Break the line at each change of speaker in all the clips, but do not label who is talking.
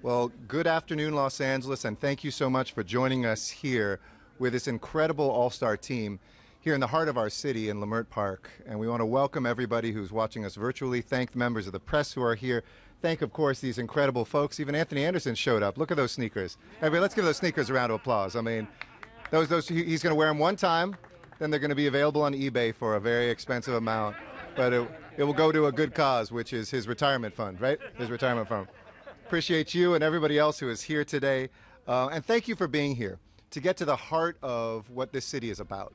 Well, good afternoon, Los Angeles, and thank you so much for joining us here with this incredible all-star team here in the heart of our city in Leimert Park. And we want to welcome everybody who's watching us virtually, thank the members of the press who are here, thank, of course, these incredible folks. Even Anthony Anderson showed up. Look at those sneakers. Everybody, let's give those sneakers a round of applause. I mean, he's going to wear them one time, then they're going to be available on eBay for a very expensive amount. But it will go to a good cause, which is his retirement fund, right? His retirement fund. Appreciate you and everybody else who is here today. And thank you for being here to get to the heart of what this city is about.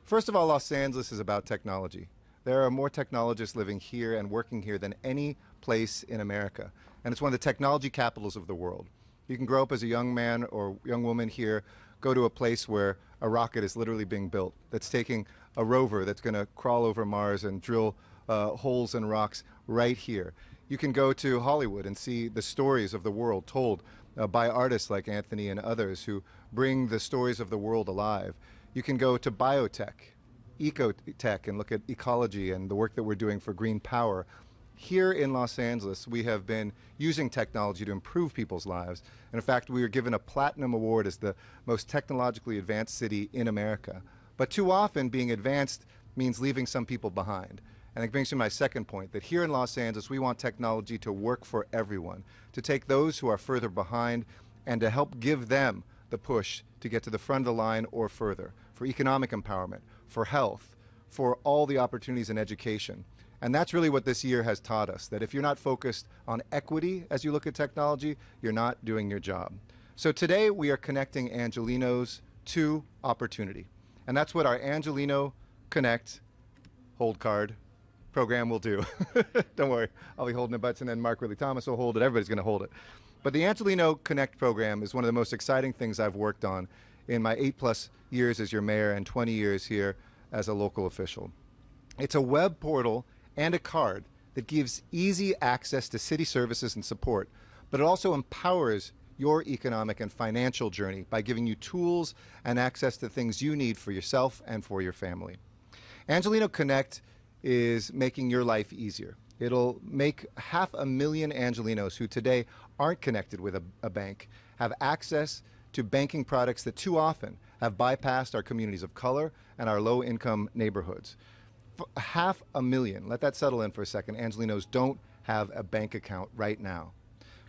First of all, Los Angeles is about technology. There are more technologists living here and working here than any place in America. And it's one of the technology capitals of the world. You can grow up as a young man or young woman here, go to a place where a rocket is literally being built, that's taking a rover that's going to crawl over Mars and drill holes in rocks right here. You can go to Hollywood and see the stories of the world told by artists like Anthony and others who bring the stories of the world alive. You can go to biotech, ecotech, and look at ecology and the work that we're doing for green power. Here in Los Angeles, we have been using technology to improve people's lives. And in fact, we were given a Platinum Award as the most technologically advanced city in America. But too often, being advanced means leaving some people behind. And it brings me to my second point, that here in Los Angeles, we want technology to work for everyone, to take those who are further behind and to help give them the push to get to the front of the line or further, for economic empowerment, for health, for all the opportunities in education. And that's really what this year has taught us, that if you're not focused on equity as you look at technology, you're not doing your job. So today we are connecting Angelenos to opportunity. And that's what our Angeleno Connect hold card program will do. Don't worry, I'll be holding it, but and then Mark Ridley-Thomas will hold it. Everybody's going to hold it. But the Angeleno Connect program is one of the most exciting things I've worked on in my 8+ years as your mayor and 20 years here as a local official. It's a web portal and a card that gives easy access to city services and support, but it also empowers your economic and financial journey by giving you tools and access to things you need for yourself and for your family. Angeleno Connect is making your life easier. It'll make 500,000 Angelenos who today aren't connected with a bank have access to banking products that too often have bypassed our communities of color and our low-income neighborhoods. 500,000, let that settle in for a second, Angelenos don't have a bank account right now.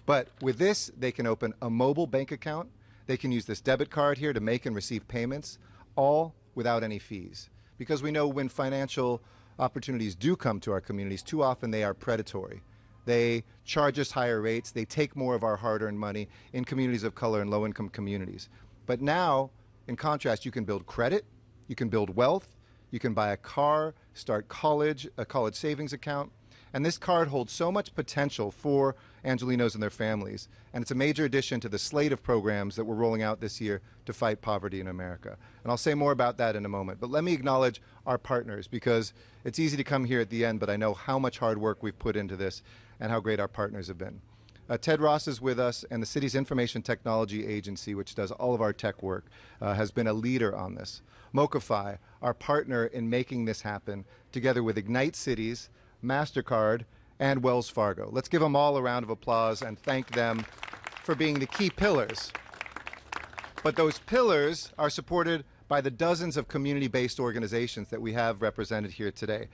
But with this, they can open a mobile bank account. They can use this debit card here to make and receive payments, all without any fees. Because we know when financial opportunities do come to our communities, too often they are predatory. They charge us higher rates. They take more of our hard-earned money in communities of color and low-income communities. But now, in contrast, you can build credit, you can build wealth, you can buy a car, start college, a college savings account. And this card holds so much potential for Angelenos and their families. And it's a major addition to the slate of programs that we're rolling out this year to fight poverty in America. And I'll say more about that in a moment. But let me acknowledge our partners, because it's easy to come here at the end, but I know how much hard work we've put into this and how great our partners have been. Ted Ross is with us, and the city's Information Technology Agency, which does all of our tech work, has been a leader on this. Mokify, our partner in making this happen, together with Ignite Cities, Mastercard, and Wells Fargo. Let's give them all a round of applause and thank them for being the key pillars. But those pillars are supported by the dozens of community-based organizations that we have represented here today.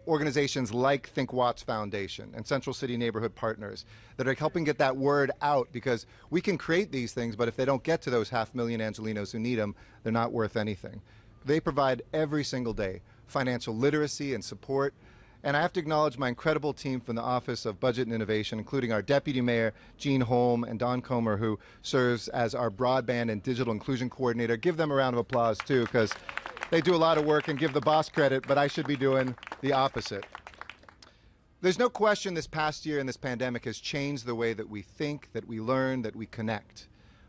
Organizations like Think Watts Foundation and Central City Neighborhood Partners that are helping get that word out, because we can create these things, but if they don't get to those 500,000 Angelenos who need them, they're not worth anything. They provide every single day financial literacy and support. And I have to acknowledge my incredible team from the Office of Budget and Innovation, including our Deputy Mayor, Jean Holm, and Don Comer, who serves as our Broadband and Digital Inclusion Coordinator. Give them a round of applause, too, because they do a lot of work, and give the boss credit, but I should be doing the opposite. There's no question this past year and this pandemic has changed the way that we think, that we learn, that we connect.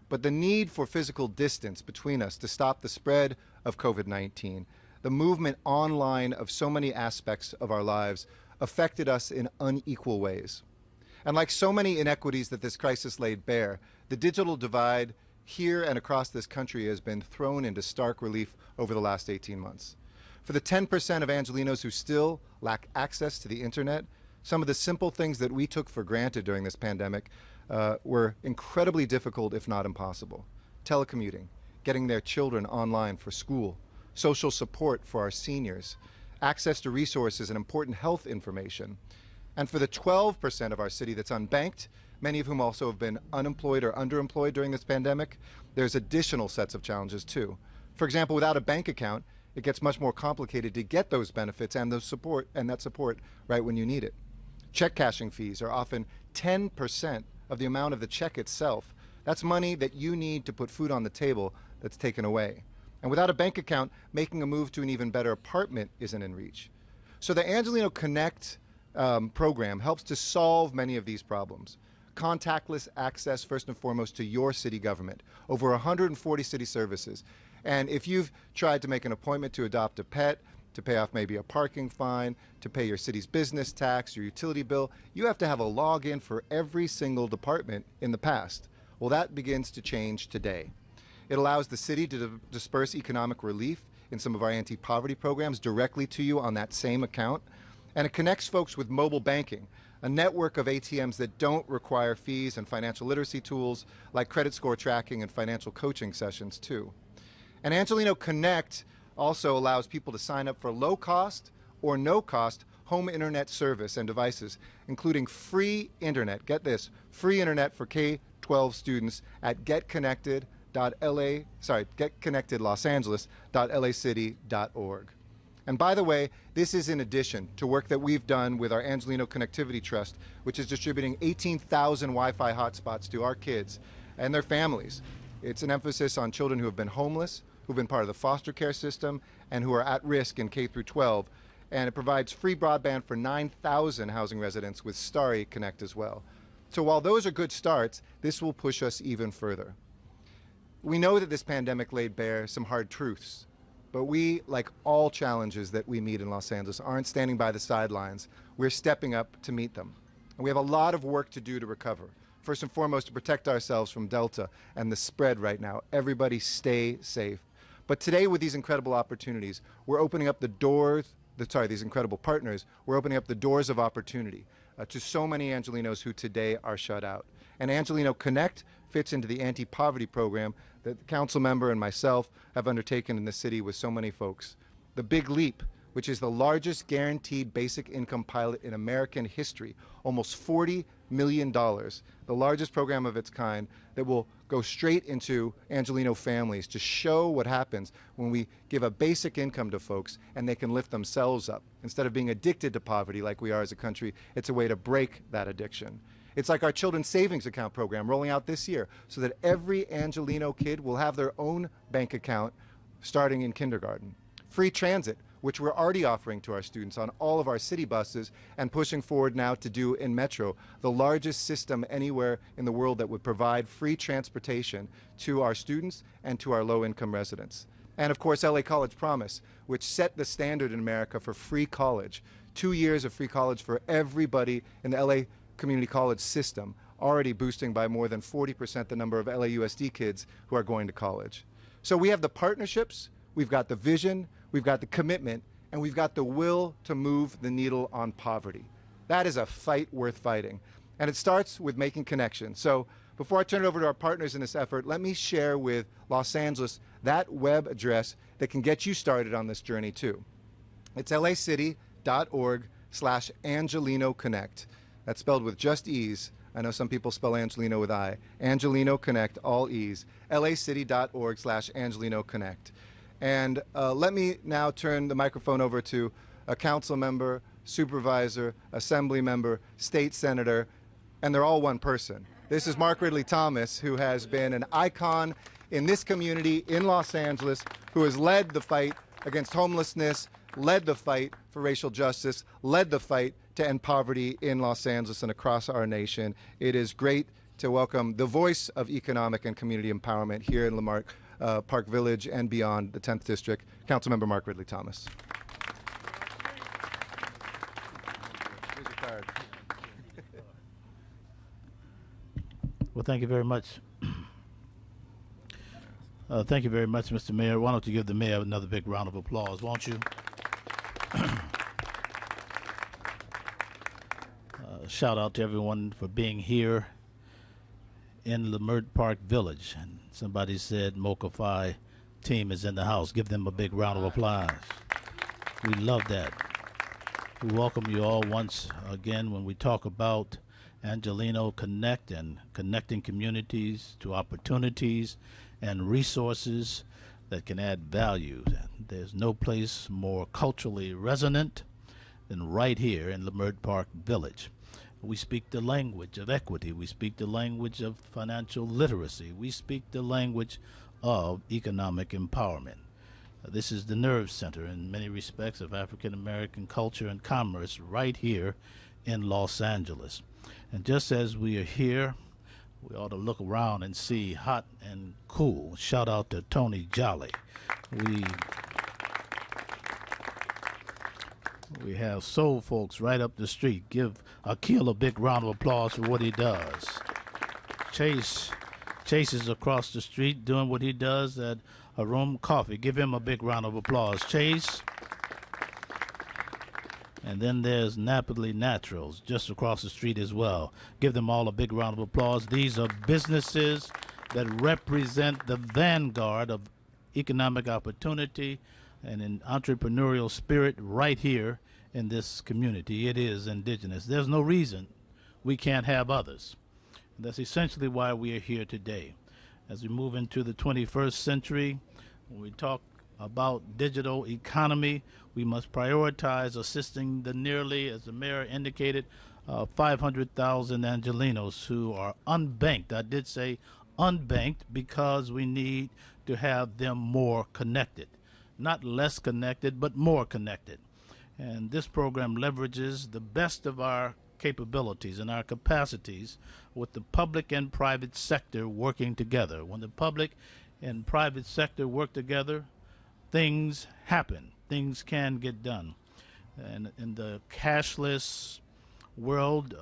But the need for physical distance between us to stop the spread of COVID-19, the movement online of so many aspects of our lives, affected us in unequal ways. And like so many inequities that this crisis laid bare, the digital divide here and across this country has been thrown into stark relief over the last 18 months. For the 10% of Angelenos who still lack access to the internet, some of the simple things that we took for granted during this pandemic were incredibly difficult, if not impossible. Telecommuting, getting their children online for school, social support for our seniors, access to resources and important health information. And for the 12% of our city that's unbanked, many of whom also have been unemployed or underemployed during this pandemic, there's additional sets of challenges too. For example, without a bank account, it gets much more complicated to get those benefits and those support and that support right when you need it. Check cashing fees are often 10% of the amount of the check itself. That's money that you need to put food on the table that's taken away. And without a bank account, making a move to an even better apartment isn't in reach. So the Angeleno Connect program helps to solve many of these problems. Contactless access, first and foremost, to your city government. Over 140 city services. And if you've tried to make an appointment to adopt a pet, to pay off maybe a parking fine, to pay your city's business tax, your utility bill, you have to have a login for every single department in the past. Well, that begins to change today. It allows the city to disperse economic relief in some of our anti-poverty programs directly to you on that same account. And it connects folks with mobile banking, a network of ATMs that don't require fees and financial literacy tools like credit score tracking and financial coaching sessions too. And Angeleno Connect also allows people to sign up for low-cost or no-cost home internet service and devices, including free internet. Get this, free internet for K-12 students at getconnectedlosangeles.lacity.org. And by the way, this is in addition to work that we've done with our Angeleno Connectivity Trust, which is distributing 18,000 Wi-Fi hotspots to our kids and their families. It's an emphasis on children who have been homeless, who've been part of the foster care system, and who are at risk in K through 12. And it provides free broadband for 9,000 housing residents with Starry Connect as well. So while those are good starts, this will push us even further. We know that this pandemic laid bare some hard truths, but we, like all challenges that we meet in Los Angeles, aren't standing by the sidelines. We're stepping up to meet them. And we have a lot of work to do to recover. First and foremost, to protect ourselves from Delta and the spread right now. Everybody stay safe. But today, with these incredible opportunities, we're opening up the doors, these incredible partners, we're opening up the doors of opportunity to so many Angelenos who today are shut out. And Angeleno Connect fits into the anti-poverty program that the council member and myself have undertaken in the city with so many folks. The Big Leap, which is the largest guaranteed basic income pilot in American history, almost $40 million, the largest program of its kind that will go straight into Angeleno families to show what happens when we give a basic income to folks and they can lift themselves up. Instead of being addicted to poverty like we are as a country, it's a way to break that addiction. It's like our children's savings account program rolling out this year so that every Angeleno kid will have their own bank account starting in kindergarten. Free transit, which we're already offering to our students on all of our city buses and pushing forward now to do in Metro, the largest system anywhere in the world that would provide free transportation to our students and to our low-income residents. And of course, LA College Promise, which set the standard in America for free college, 2 years of free college for everybody in the LA community college system, already boosting by more than 40% the number of LAUSD kids who are going to college. So we have the partnerships, we've got the vision, we've got the commitment, and we've got the will to move the needle on poverty. That is a fight worth fighting. And it starts with making connections. So before I turn it over to our partners in this effort, let me share with Los Angeles that web address that can get you started on this journey too. It's lacity.org/Angeleno Connect. That's spelled with just E's. I know some people spell Angelino with I. Angeleno Connect, all E's. lacity.org/Angeleno Connect. And let me now turn the microphone over to a council member, supervisor, assembly member, state senator, and they're all one person. This is Mark Ridley-Thomas, who has been an icon in this community in Los Angeles, who has led the fight against homelessness, led the fight for racial justice, led the fight to end poverty in Los Angeles and across our nation. It is great to welcome the voice of economic and community empowerment here in Lamarck Park Village and beyond the 10th District, Councilmember Mark Ridley-Thomas. Here's your card.
Well, thank you very much. Thank you very much, Mr. Mayor. Why don't you give the mayor another big round of applause, won't you? Shout out to everyone for being here. in Leimert Park Village. And somebody said Mokify team is in the house. Give them a big round of applause. We love that. We welcome you all once again when we talk about Angeleno Connect and connecting communities to opportunities and resources that can add value. There's no place more culturally resonant than right here in Leimert Park Village. We speak the language of equity. We speak the language of financial literacy. We speak the language of economic empowerment. This is the nerve center in many respects of African American culture and commerce right here in Los Angeles. And just as we are here, we ought to look around and see hot and cool. Shout out to Tony Jolly. We have soul folks right up the street. Give Akil a big round of applause for what he does. Chase is across the street doing what he does at Arum Coffee. Give him a big round of applause. Chase. And then there's Napoli Naturals just across the street as well. Give them all a big round of applause. These are businesses that represent the vanguard of economic opportunity and an entrepreneurial spirit right here in this community. It is indigenous. There's no reason we can't have others. That's essentially why we are here today. As we move into the 21st century, when we talk about digital economy, we must prioritize assisting the nearly, as the mayor indicated, 500,000 Angelenos who are unbanked. I did say unbanked because we need to have them more connected. Not less connected, but more connected. And this program leverages the best of our capabilities and our capacities with the public and private sector working together. When the public and private sector work together, things happen. Things can get done. And in the cashless world,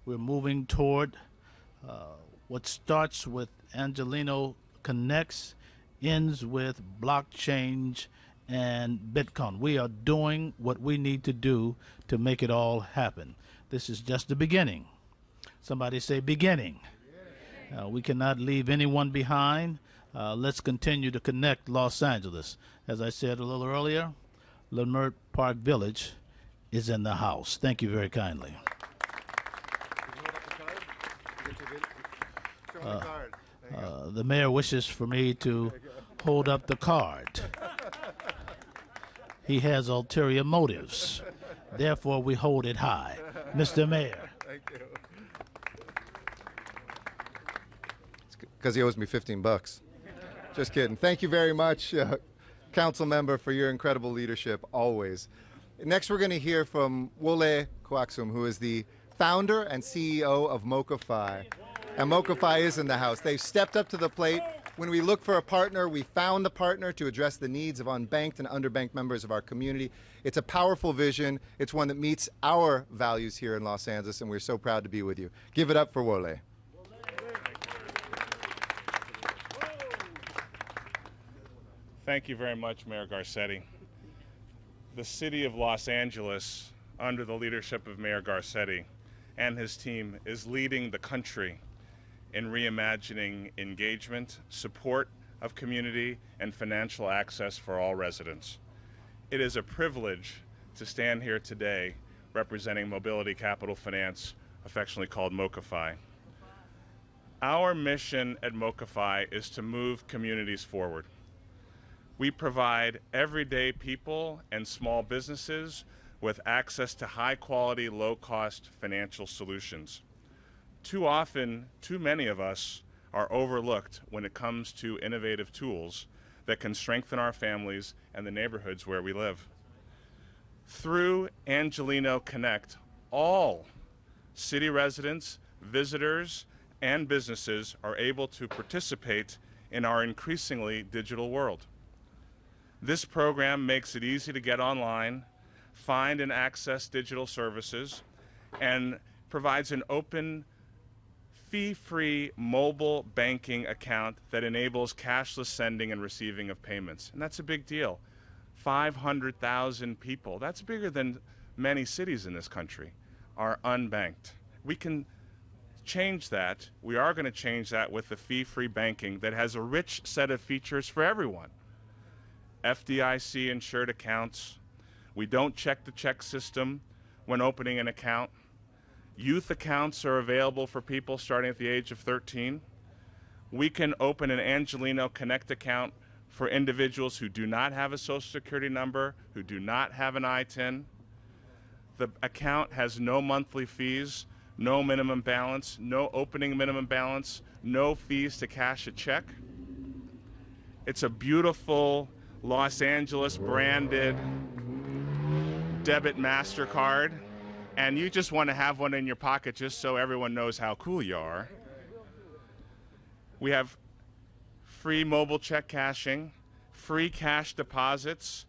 we're moving toward what starts with Angeleno Connects, ends with blockchain and Bitcoin. We are doing what we need to do to make it all happen. This is just the beginning. Somebody say beginning. We cannot leave anyone behind. Let's continue to connect Los Angeles. As I said a little earlier, Leimert Park Village is in the house. Thank you very kindly. The mayor wishes for me to hold up the card. He has ulterior motives. Therefore, we hold it high. Mr. Mayor.
Thank you. It's because he owes me $15. Just kidding. Thank you very much, Council Member, for your incredible leadership always. Next, we're going to hear from Wole Koaxum, who is the founder and CEO of Mokify. And Mokify is in the house. They've stepped up to the plate. When we look for a partner, we found the partner to address the needs of unbanked and underbanked members of our community. It's a powerful vision. It's one that meets our values here in Los Angeles, and we're so proud to be with you. Give it up for Wole.
Thank you very much, Mayor Garcetti. The city of Los Angeles, under the leadership of Mayor Garcetti and his team, is leading the country in reimagining engagement, support of community, and financial access for all residents. It is a privilege to stand here today representing Mobility Capital Finance, affectionately called Mokify. Our mission at Mokify is to move communities forward. We provide everyday people and small businesses with access to high-quality, low-cost financial solutions. Too often, too many of us are overlooked when it comes to innovative tools that can strengthen our families and the neighborhoods where we live. Through Angeleno Connect, all city residents, visitors, and businesses are able to participate in our increasingly digital world. This program makes it easy to get online, find and access digital services, and provides an open, fee-free mobile banking account that enables cashless sending and receiving of payments. And that's a big deal. 500,000 people, that's bigger than many cities in this country, are unbanked. We can change that. We are going to change that with the fee-free banking that has a rich set of features for everyone. FDIC insured accounts. We don't check the check system when opening an account. Youth accounts are available for people starting at the age of 13. We can open an Angeleno Connect account for individuals who do not have a Social Security number, who do not have an ITIN. The account has no monthly fees, no minimum balance, no opening minimum balance, no fees to cash a check. It's a beautiful Los Angeles branded debit Mastercard, and you just want to have one in your pocket just so everyone knows how cool you are. We have free mobile check cashing, free cash deposits,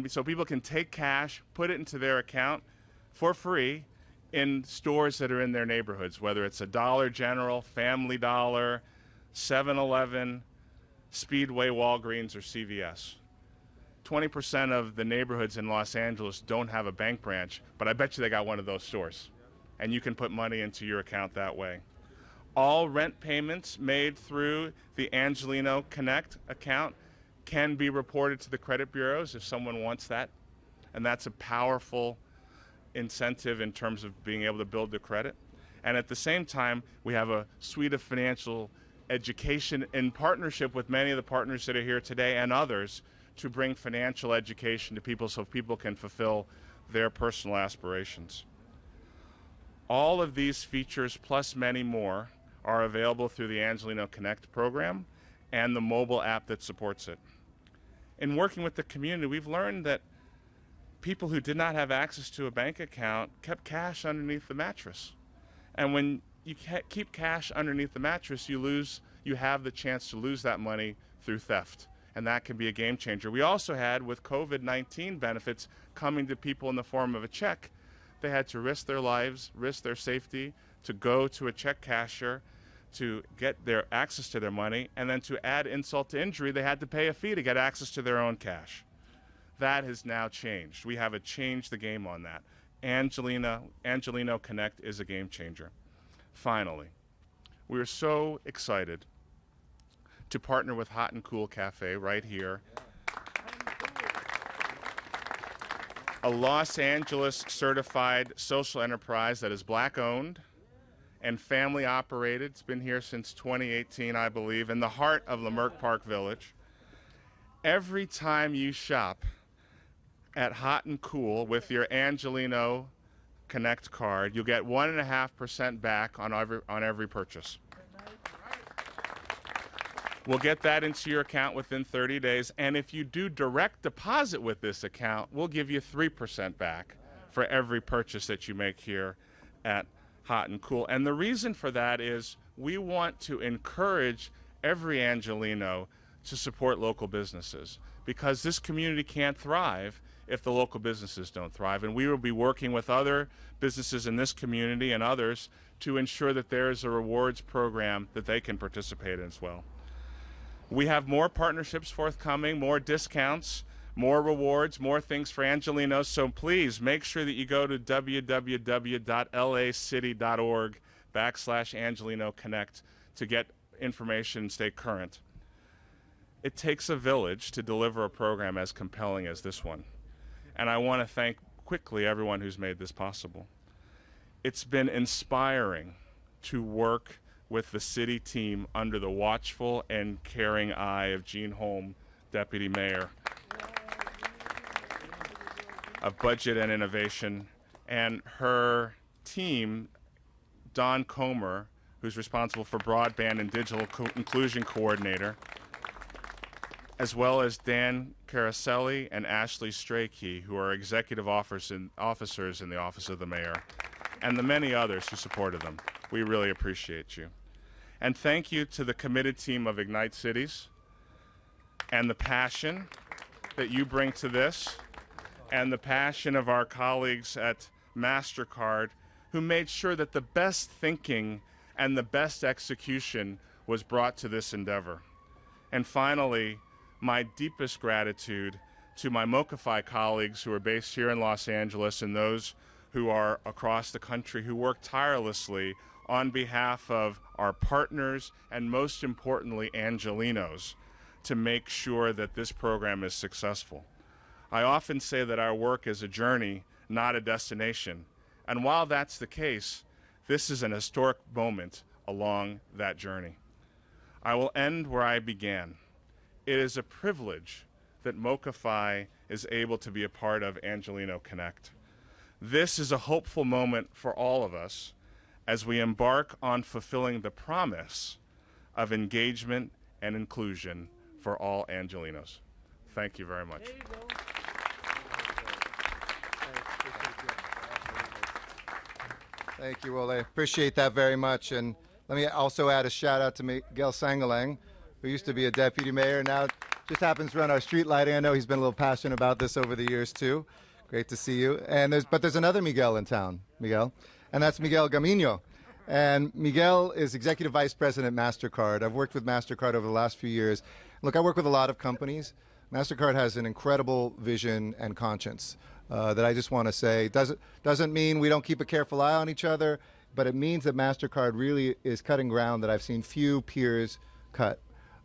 so people can take cash, put it into their account for free in stores that are in their neighborhoods, whether it's a Dollar General, Family Dollar, 7-Eleven, Speedway, Walgreens, or CVS. 20% of the neighborhoods in Los Angeles don't have a bank branch, but I bet you they got one of those stores, and you can put money into your account that way. All rent payments made through the Angeleno Connect account can be reported to the credit bureaus if someone wants that, and that's a powerful incentive in terms of being able to build the credit. And at the same time, we have a suite of financial education in partnership with many of the partners that are here today and others to bring financial education to people so people can fulfill their personal aspirations. All of these features plus many more are available through the Angeleno Connect program and the mobile app that supports it. In working with the community, we've learned that people who did not have access to a bank account kept cash underneath the mattress. And when you keep cash underneath the mattress, you have the chance to lose that money through theft. And that can be a game changer. We also had, with COVID-19 benefits coming to people in the form of a check, they had to risk their lives, risk their safety, to go to a check casher to get their access to their money, and then to add insult to injury, they had to pay a fee to get access to their own cash. That has now changed. We have changed the game on that. Angeleno Connect is a game changer. Finally, we are so excited to partner with Hot and Cool Cafe right here. A Los Angeles certified social enterprise that is Black owned and family operated. It's been here since 2018, I believe, in the heart of Leimert Park Village. Every time you shop at Hot and Cool with your Angeleno Connect card, you'll get 1.5% back on every purchase. We'll get that into your account within 30 days, and if you do direct deposit with this account, we'll give you 3% back for every purchase that you make here at Hot and Cool. And the reason for that is we want to encourage every Angeleno to support local businesses, because this community can't thrive if the local businesses don't thrive. And we will be working with other businesses in this community and others to ensure that there is a rewards program that they can participate in as well. We have more partnerships forthcoming, more discounts, more rewards, more things for Angelenos. So please make sure that you go to www.lacity.org/Angeleno Connect to get information and stay current. It takes a village to deliver a program as compelling as this one. And I want to thank quickly everyone who's made this possible. It's been inspiring to work with the city team under the watchful and caring eye of Jean Holm, Deputy Mayor of Budget and Innovation, and her team, Don Comer, who's responsible for Broadband and Digital Inclusion Coordinator, as well as Dan Caracelli and Ashley Strachey, who are executive officers in the Office of the Mayor, and the many others who supported them. We really appreciate you. And thank you to the committed team of Ignite Cities and the passion that you bring to this, and the passion of our colleagues at Mastercard, who made sure that the best thinking and the best execution was brought to this endeavor. And finally, my deepest gratitude to my Mokify colleagues who are based here in Los Angeles and those who are across the country who work tirelessly on behalf of our partners and, most importantly, Angelenos, to make sure that this program is successful. I often say that our work is a journey, not a destination. And while that's the case, this is an historic moment along that journey. I will end where I began. It is a privilege that Mokify is able to be a part of Angeleno Connect. This is a hopeful moment for all of us as we embark on fulfilling the promise of engagement and inclusion for all Angelenos. Thank you very much.
Thank you, Ole. Appreciate that very much. And let me also add a shout out to Miguel Sangaleng, who used to be a deputy mayor, now just happens to run our street lighting. I know he's been a little passionate about this over the years too. Great to see you. And there's another Miguel in town, Miguel, and that's Miguel Gamino. And Miguel is Executive Vice President at Mastercard. I've worked with Mastercard over the last few years. Look, I work with a lot of companies. Mastercard has an incredible vision and conscience that I just want to say doesn't mean we don't keep a careful eye on each other, but it means that Mastercard really is cutting ground that I've seen few peers cut,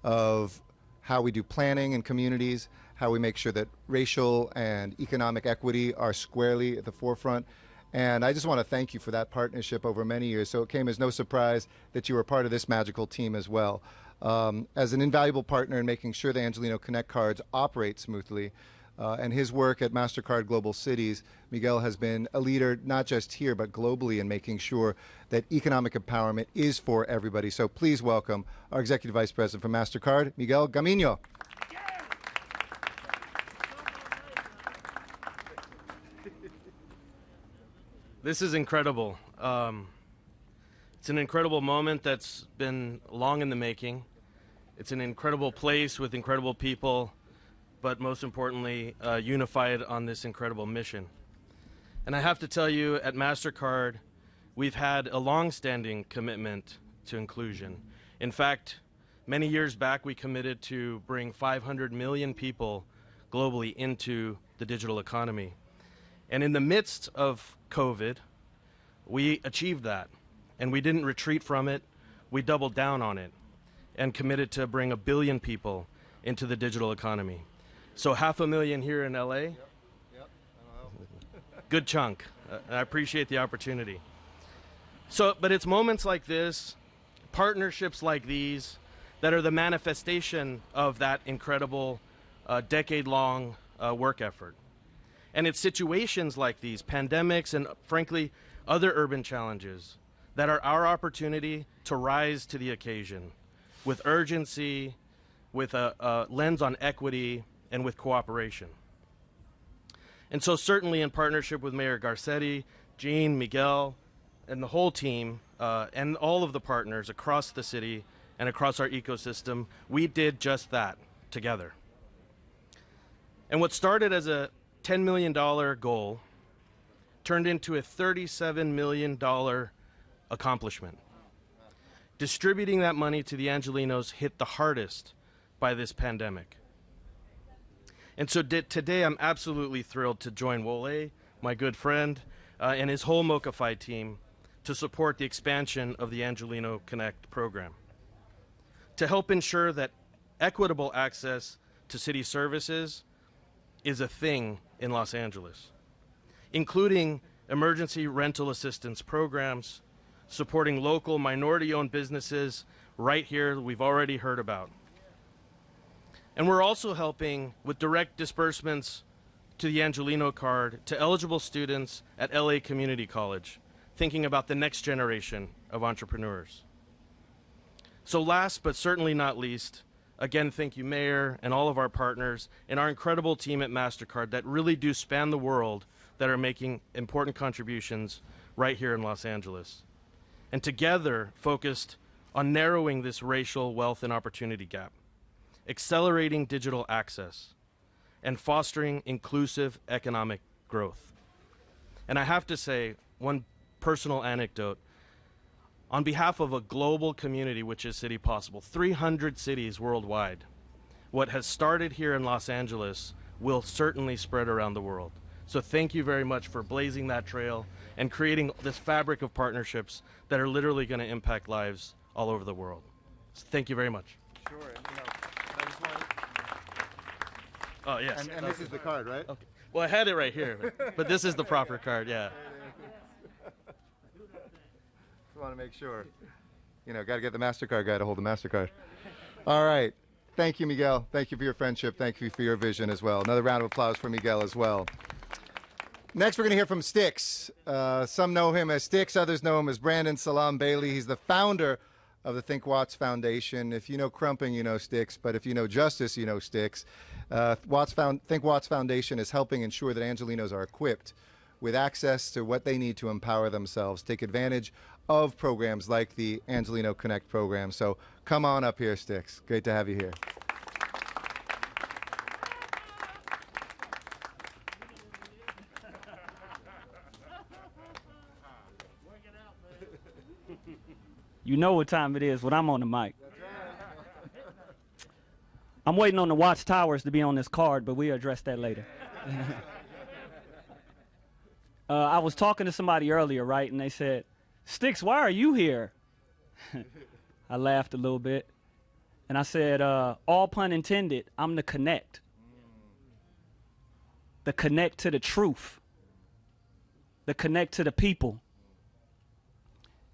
of how we do planning in communities, how we make sure that racial and economic equity are squarely at the forefront. And I just want to thank you for that partnership over many years. So it came as no surprise that you were part of this magical team as well. As an invaluable partner in making sure the Angeleno Connect cards operate smoothly, and his work at Mastercard Global Cities, Miguel has been a leader not just here but globally in making sure that economic empowerment is for everybody. So please welcome our Executive Vice President for Mastercard, Miguel Gamino.
This is incredible. It's an incredible moment that's been long in the making. It's an incredible place with incredible people, but most importantly, unified on this incredible mission. And I have to tell you, at Mastercard, we've had a long-standing commitment to inclusion. In fact, many years back, we committed to bring 500 million people globally into the digital economy. And in the midst of COVID, we achieved that. And we didn't retreat from it. We doubled down on it and committed to bring 1 billion people into the digital economy. So 500,000 here in LA. Yep. Good chunk. I appreciate the opportunity. But it's moments like this, partnerships like these, that are the manifestation of that incredible decade-long work effort. And it's situations like these, pandemics and frankly, other urban challenges, that are our opportunity to rise to the occasion with urgency, with a lens on equity, and with cooperation. And so certainly in partnership with Mayor Garcetti, Jean, Miguel, and the whole team, and all of the partners across the city and across our ecosystem, we did just that together. And what started as a $10 million goal turned into a $37 million accomplishment. Distributing that money to the Angelenos hit the hardest by this pandemic. And so today I'm absolutely thrilled to join Wole, my good friend, and his whole Mokify team to support the expansion of the Angeleno Connect program, to help ensure that equitable access to city services is a thing in Los Angeles, including emergency rental assistance programs, supporting local minority-owned businesses right here we've already heard about. And we're also helping with direct disbursements to the Angeleno card to eligible students at LA Community College, thinking about the next generation of entrepreneurs. So last but certainly not least, again, thank you, Mayor, and all of our partners, and our incredible team at Mastercard that really do span the world, that are making important contributions right here in Los Angeles. And together focused on narrowing this racial wealth and opportunity gap, accelerating digital access, and fostering inclusive economic growth. And I have to say, one personal anecdote, on behalf of a global community, which is City Possible, 300 cities worldwide, what has started here in Los Angeles will certainly spread around the world. So thank you very much for blazing that trail and creating this fabric of partnerships that are literally going to impact lives all over the world. So thank you very much.
Sure. And, I just want
Oh, yes.
and this is the card, right?
Okay. Well, I had it right here, but this is the proper card, yeah.
Just want to make sure. Got to get the Mastercard guy to hold the Mastercard. All right. Thank you, Miguel. Thank you for your friendship. Thank you for your vision as well. Another round of applause for Miguel as well. Next, we're going to hear from Styx. Some know him as Styx. Others know him as Brandon Salam Bailey. He's the founder of the Think Watts Foundation. If you know crumping, you know Styx. But if you know justice, you know Styx. Think Watts Foundation is helping ensure that Angelenos are equipped with access to what they need to empower themselves, take advantage of programs like the Angeleno Connect program. So come on up here, Styx. Great to have you here.
You know what time it is when I'm on the mic. I'm waiting on the watchtowers to be on this card, but we'll address that later. I was talking to somebody earlier, right, and they said, Styx, why are you here? I laughed a little bit, and I said, all pun intended, I'm the connect. The connect to the truth. The connect to the people.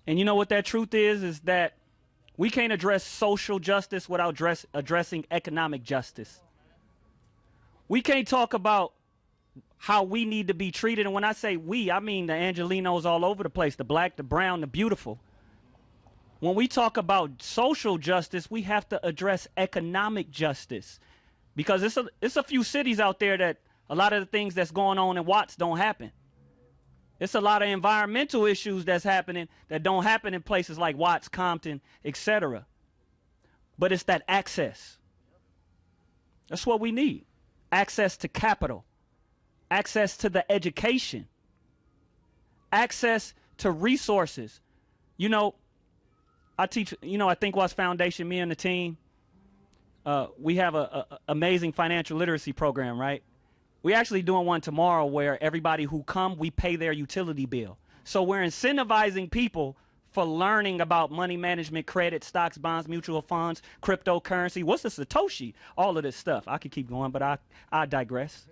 And you know what that truth is that we can't address social justice without addressing economic justice. We can't talk about how we need to be treated. And when I say we, I mean the Angelenos all over the place, the black, the brown, the beautiful. When we talk about social justice, we have to address economic justice. Because it's a few cities out there that a lot of the things that's going on in Watts don't happen. It's a lot of environmental issues that's happening that don't happen in places like Watts, Compton, etc. But it's that access. That's what we need. Access to capital. Access to the education. Access to resources. I teach, I Think Watts Foundation, me and the team, we have a amazing financial literacy program, right? We're actually doing one tomorrow where everybody who come, we pay their utility bill. So we're incentivizing people for learning about money management, credit, stocks, bonds, mutual funds, cryptocurrency. What's a Satoshi? All of this stuff. I could keep going, but I digress.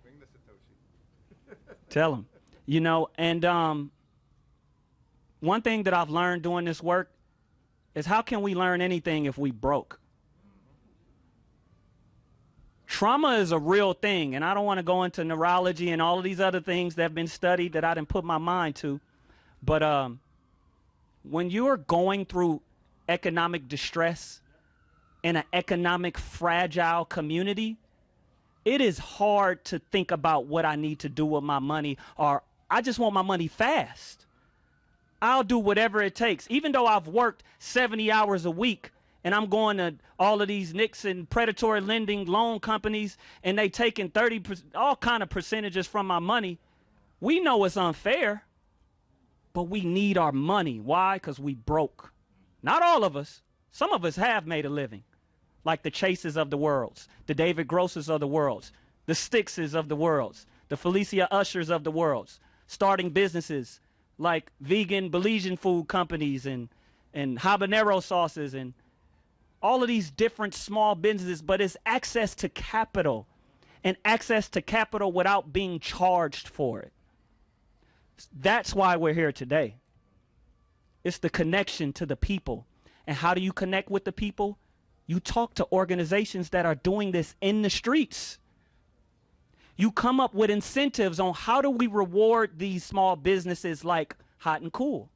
Bring the Satoshi.
Tell them. And one thing that I've learned doing this work is how can we learn anything if we broke? Trauma is a real thing, and I don't want to go into neurology and all of these other things that have been studied that I didn't put my mind to. But when you're going through economic distress in an economic fragile community, it is hard to think about what I need to do with my money, or I just want my money fast. I'll do whatever it takes. Even though I've worked 70 hours a week, and I'm going to all of these nicks and predatory lending loan companies, and they taking 30%, all kind of percentages from my money. We know it's unfair, but we need our money. Why? Because we broke. Not all of us. Some of us have made a living, like the Chases of the worlds, the David Grosses of the worlds, the Styxes of the worlds, the Felicia Ushers of the worlds, starting businesses like vegan Belizean food companies and habanero sauces and all of these different small businesses, but it's access to capital, and access to capital without being charged for it. That's why we're here today. It's the connection to the people. And how do you connect with the people? You talk to organizations that are doing this in the streets. You come up with incentives on how do we reward these small businesses like Hot and Cool?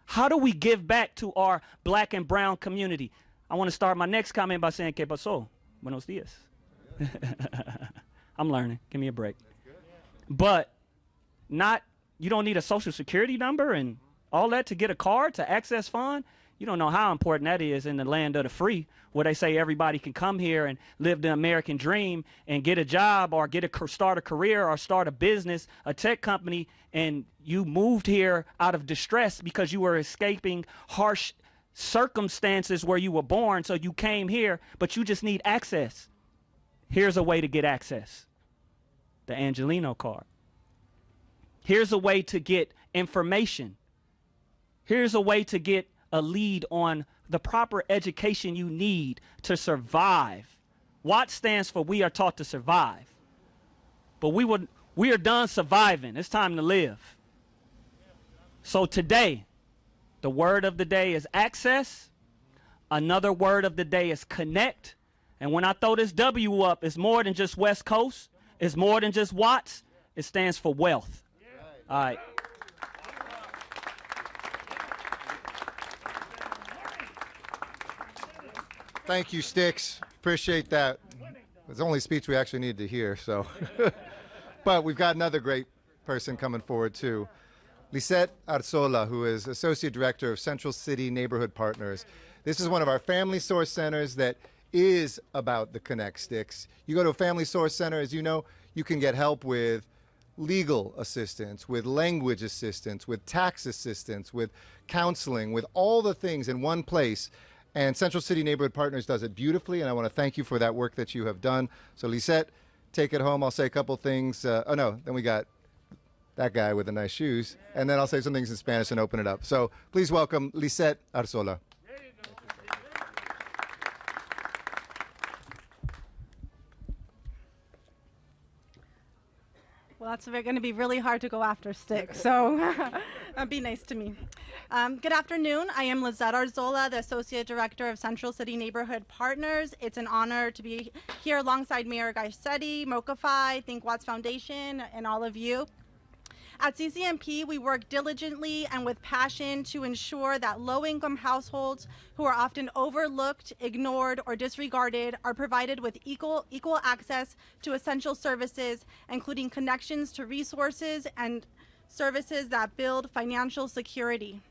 How do we give back to our black and brown community? I want to start my next comment by saying, ¿Qué pasó? Buenos días. I'm learning. Give me a break. But you don't need a social security number and all that to get a card to access fund. You don't know how important that is in the land of the free, where they say everybody can come here and live the American dream and get a job or start a career or start a business, a tech company, and you moved here out of distress because you were escaping harsh circumstances where you were born, so you came here, but you just need access. Here's a way to get access. the Angeleno card. Here's a way to get information. Here's a way to get a lead on the proper education you need to survive. WAT stands for We Are Taught to Survive. But we are done surviving. It's time to live. So today, the word of the day is access. Another word of the day is connect. And when I throw this W up, it's more than just West Coast. It's more than just Watts. It stands for wealth. All right.
Thank you, Sticks. Appreciate that. It's the only speech we actually need to hear, so. But we've got another great person coming forward, too. Lisette Arzola, who is Associate Director of Central City Neighborhood Partners. This is one of our family source centers that is about the Connect Sticks. You go to a family source center, as you know, you can get help with legal assistance, with language assistance, with tax assistance, with counseling, with all the things in one place. And Central City Neighborhood Partners does it beautifully, and I want to thank you for that work that you have done. So Lisette, take it home. I'll say a couple things. Oh, no, then we got that guy with the nice shoes, and then I'll say some things in Spanish and open it up. So please welcome Lisette Arzola.
Well, that's going to be really hard to go after Stick, so be nice to me. Good afternoon. I am Lisette Arzola, the Associate Director of Central City Neighborhood Partners. It's an honor to be here alongside Mayor Garcetti, Mokify, Think Watts Foundation, and all of you. At CCNP, we work diligently and with passion to ensure that low-income households who are often overlooked, ignored, or disregarded are provided with equal access to essential services, including connections to resources and services that build financial security.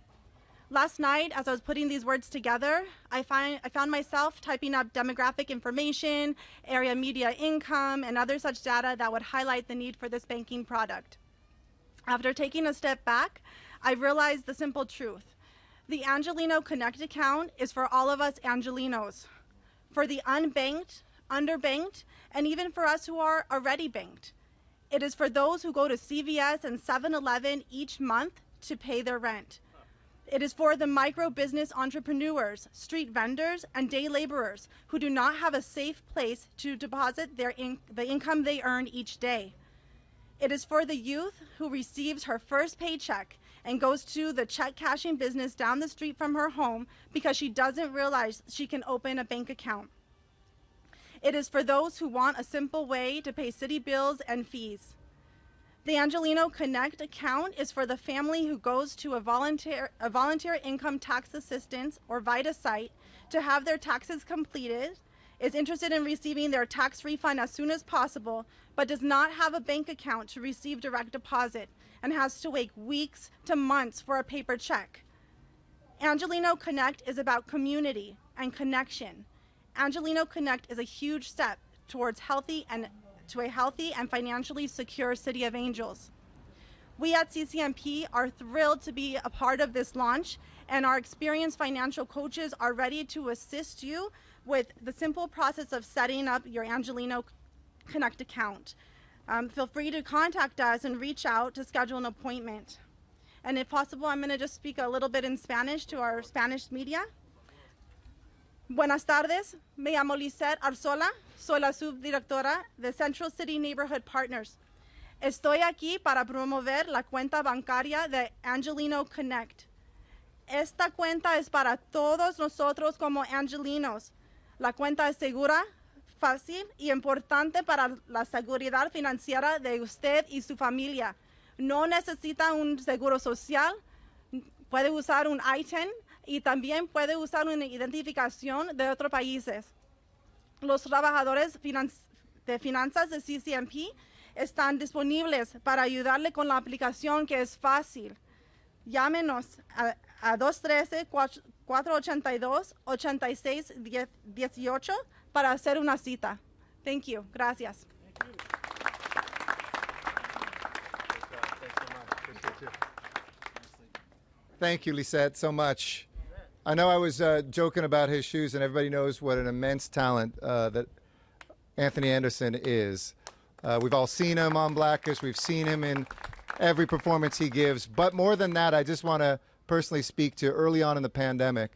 Last night, as I was putting these words together, I found myself typing up demographic information, area media income, and other such data that would highlight the need for this banking product. After taking a step back, I realized the simple truth. The Angeleno Connect account is for all of us Angelenos, for the unbanked, underbanked, and even for us who are already banked. It is for those who go to CVS and 7-Eleven each month to pay their rent. It is for the micro business entrepreneurs, street vendors, and day laborers who do not have a safe place to deposit the income they earn each day. It is for the youth who receives her first paycheck and goes to the check cashing business down the street from her home because she doesn't realize she can open a bank account. It is for those who want a simple way to pay city bills and fees. The Angeleno Connect account is for the family who goes to a volunteer income tax assistance or VITA site to have their taxes completed, is interested in receiving their tax refund as soon as possible, but does not have a bank account to receive direct deposit and has to wait weeks to months for a paper check. Angeleno Connect is about community and connection. Angeleno Connect is a huge step towards a healthy and financially secure City of Angels. We at CCNP are thrilled to be a part of this launch, and our experienced financial coaches are ready to assist you with the simple process of setting up your Angeleno Connect account. Feel free to contact us and reach out to schedule an appointment. And if possible, I'm going to just speak a little bit in Spanish to our Spanish media. Buenas tardes, me llamo Lisette Arzola, soy la subdirectora de Central City Neighborhood Partners. Estoy aquí para promover la cuenta bancaria de Angeleno Connect. Esta cuenta es para todos nosotros como angelinos. La cuenta es segura, fácil y importante para la seguridad financiera de usted y su familia. No necesita un seguro social, puede usar un ITIN y también puede usar una identificación de otros países. Los trabajadores de finanzas de CCNP están disponibles para ayudarle con la aplicación, que es fácil. Llámenos a 213-482-8618 para hacer una cita. Thank you. Gracias.
Thank you, Lisette, so much. I know I was joking about his shoes, and everybody knows what an immense talent that Anthony Anderson is. We've all seen him on Blackish. We've seen him in every performance he gives. But more than that, I just want to personally speak to early on in the pandemic,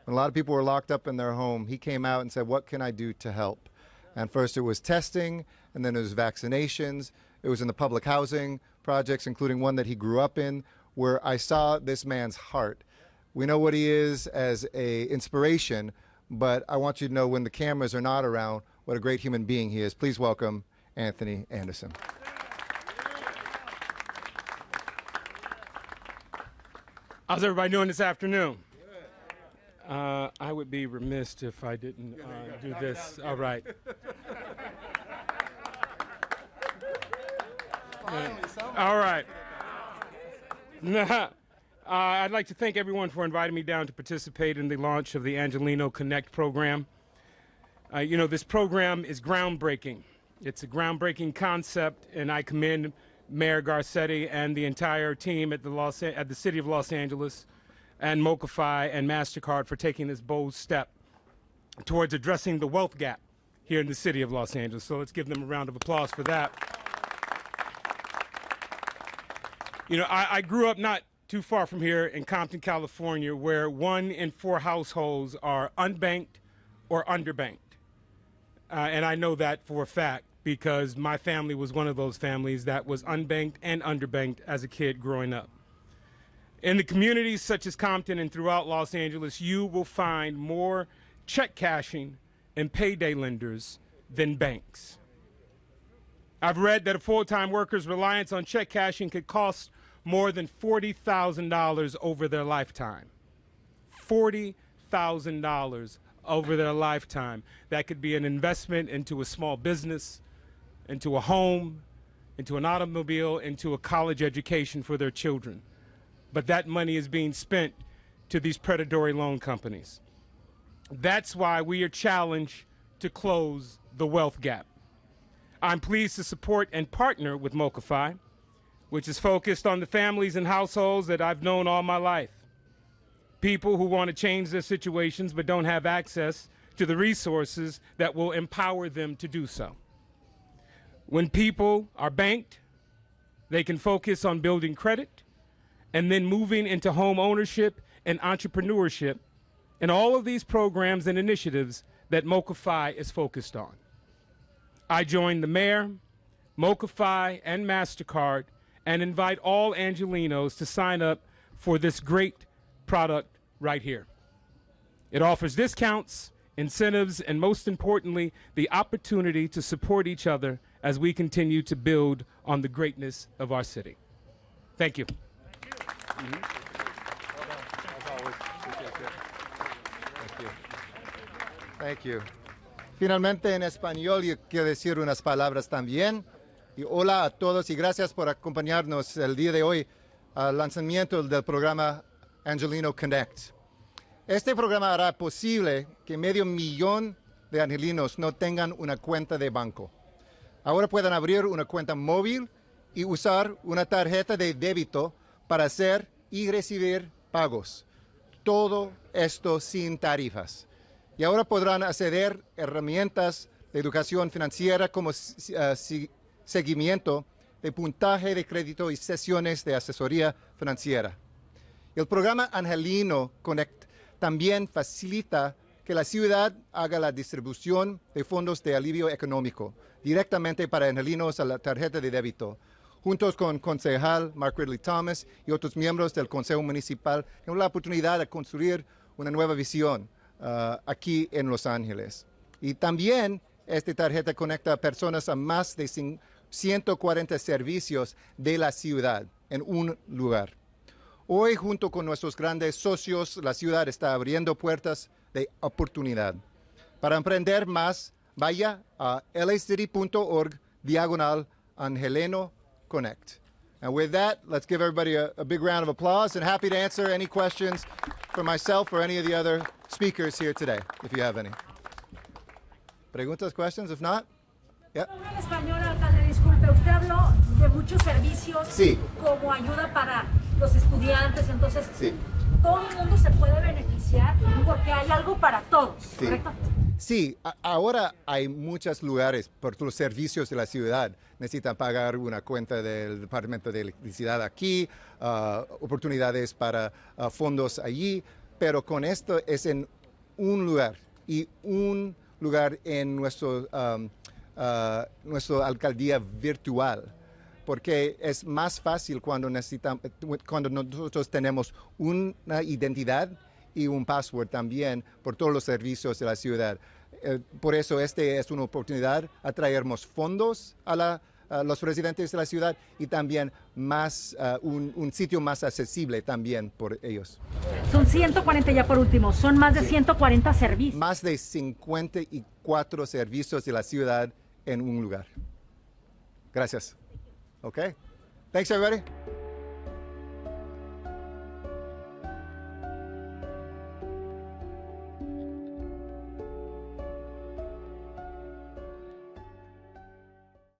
when a lot of people were locked up in their home, he came out and said, what can I do to help? And first it was testing, and then it was vaccinations. It was in the public housing projects, including one that he grew up in, where I saw this man's heart. We know what he is as an inspiration, but I want you to know when the cameras are not around, what a great human being he is. Please welcome Anthony Anderson.
How's everybody doing this afternoon? I would be remiss if I didn't do this. All right. All right. I'd like to thank everyone for inviting me down to participate in the launch of the Angeleno Connect program. You know, this program is groundbreaking. It's a groundbreaking concept, and I commend Mayor Garcetti and the entire team at the City of Los Angeles and Mokify and Mastercard for taking this bold step towards addressing the wealth gap here in the City of Los Angeles. So let's give them a round of applause for that. You know, I grew up not too far from here in Compton, California, where 1 in 4 households are unbanked or underbanked. And I know that for a fact because my family was one of those families that was unbanked and underbanked as a kid growing up. In the communities such as Compton and throughout Los Angeles, you will find more check cashing and payday lenders than banks. I've read that a full-time worker's reliance on check cashing could cost more than $40,000 over their lifetime. $40,000 over their lifetime. That could be an investment into a small business, into a home, into an automobile, into a college education for their children. But that money is being spent to these predatory loan companies. That's why we are challenged to close the wealth gap. I'm pleased to support and partner with Mokify, which is focused on the families and households that I've known all my life. People who want to change their situations but don't have access to the resources that will empower them to do so. When people are banked, they can focus on building credit and then moving into home ownership and entrepreneurship and all of these programs and initiatives that Mokify is focused on. I join the mayor, Mokify, and Mastercard and invite all Angelenos to sign up for this great product right here. It offers discounts, incentives, and most importantly, the opportunity to support each other as we continue to build on the greatness of our city. Thank you.
Thank you. Finalmente, en español, yo quiero decir unas palabras también. Y hola a todos y gracias por acompañarnos el día de hoy al lanzamiento del programa Angeleno Connect. Este programa hará posible que 500,000 de angelinos no tengan una cuenta de banco. Ahora pueden abrir una cuenta móvil y usar una tarjeta de débito para hacer y recibir pagos. Todo esto sin tarifas. Y ahora podrán acceder a herramientas de educación financiera como seguimiento de puntaje de crédito y sesiones de asesoría financiera. El programa Angeleno Connect también facilita que la ciudad haga la distribución de fondos de alivio económico directamente para angelinos a la tarjeta de débito. Juntos con el concejal Mark Ridley-Thomas y otros miembros del Consejo Municipal, tenemos la oportunidad de construir una nueva visión aquí en Los Ángeles. Y también esta tarjeta conecta a personas a más de 140 servicios de la ciudad en un lugar. Hoy, junto con nuestros grandes socios, la ciudad está abriendo puertas de oportunidad. Para aprender más, vaya a lacity.org/Angeleno Connect. And with that, let's give everybody a big round of applause and happy to answer any questions for myself or any of the other speakers here today, if you have any. Preguntas, questions? If not? Yeah.
En español, alcalde, disculpe, usted habló de muchos servicios
Sí.
como ayuda para los estudiantes, entonces
Sí.
todo el mundo se puede beneficiar porque hay algo para todos,
Sí.
¿correcto?
Sí, ahora hay muchos lugares por los servicios de la ciudad. Necesitan pagar una cuenta del Departamento de Electricidad aquí, oportunidades para fondos allí, pero con esto es en un lugar y un lugar en nuestra alcaldía virtual, porque es más fácil cuando nosotros tenemos una identidad y un password también por todos los servicios de la ciudad. Por eso este es una oportunidad a traernos fondos a los residentes de la ciudad y también más un sitio más accesible también por ellos.
Son 140 ya por último, son más de 140 servicios.
Más de 54 servicios de la ciudad en un lugar. Gracias. Okay. Thanks everybody.